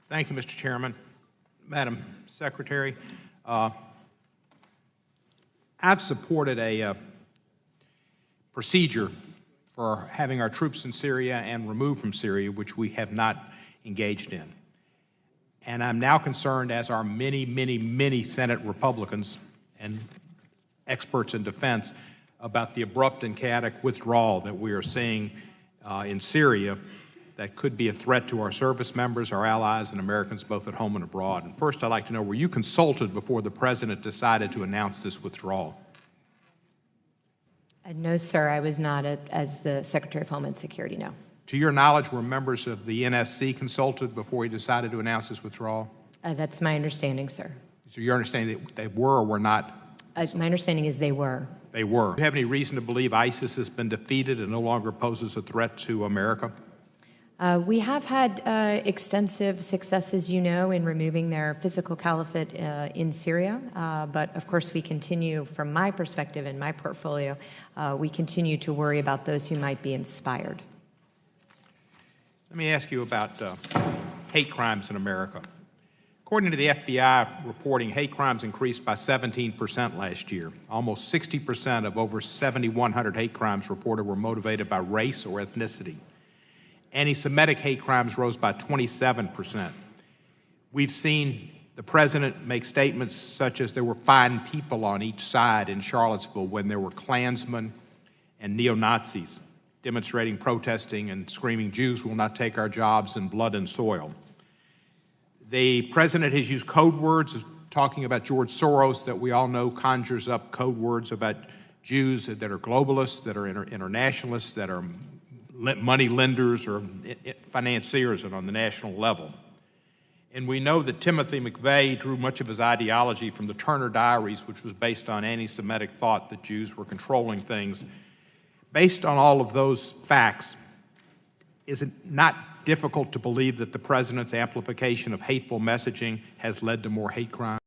Thank you, Mr. Chairman. Madam Secretary, I've supported a procedure for having our troops in Syria and removed from Syria, which we have not engaged in. And I'm now concerned, as are many Senate Republicans and experts in defense, about the abrupt and chaotic withdrawal that we are seeing in Syria that could be a threat to our service members, our allies, and Americans both at home and abroad. And first, I'd like to know, were you consulted before the President decided to announce this withdrawal? No, sir, I was not as the Secretary of Homeland Security, no. To your knowledge, were members of the NSC consulted before he decided to announce his withdrawal? That's my understanding, sir. So your understanding that they were or were not? My understanding is they were. They were. Do you have any reason to believe ISIS has been defeated and no longer poses a threat to America? We have had extensive success, as you know, in removing their physical caliphate in Syria. But of course, we continue, from my perspective and my portfolio, we continue to worry about those who might be inspired. Let me ask you about hate crimes in America. According to the FBI reporting, hate crimes increased by 17% last year. Almost 60% of over 7,100 hate crimes reported were motivated by race or ethnicity. Anti-Semitic hate crimes rose by 27%. We've seen the President make statements such as there were fine people on each side in Charlottesville when there were Klansmen and neo-Nazis demonstrating, protesting, and screaming, "Jews will not take our jobs," and "blood and soil." The President has used code words, talking about George Soros, that we all know conjures up code words about Jews that are globalists, that are internationalists, that are money lenders or financiers on the national level. And we know that Timothy McVeigh drew much of his ideology from the Turner Diaries, which was based on anti-Semitic thought that Jews were controlling things. Based on all of those facts, is it not difficult to believe that the President's amplification of hateful messaging has led to more hate crime?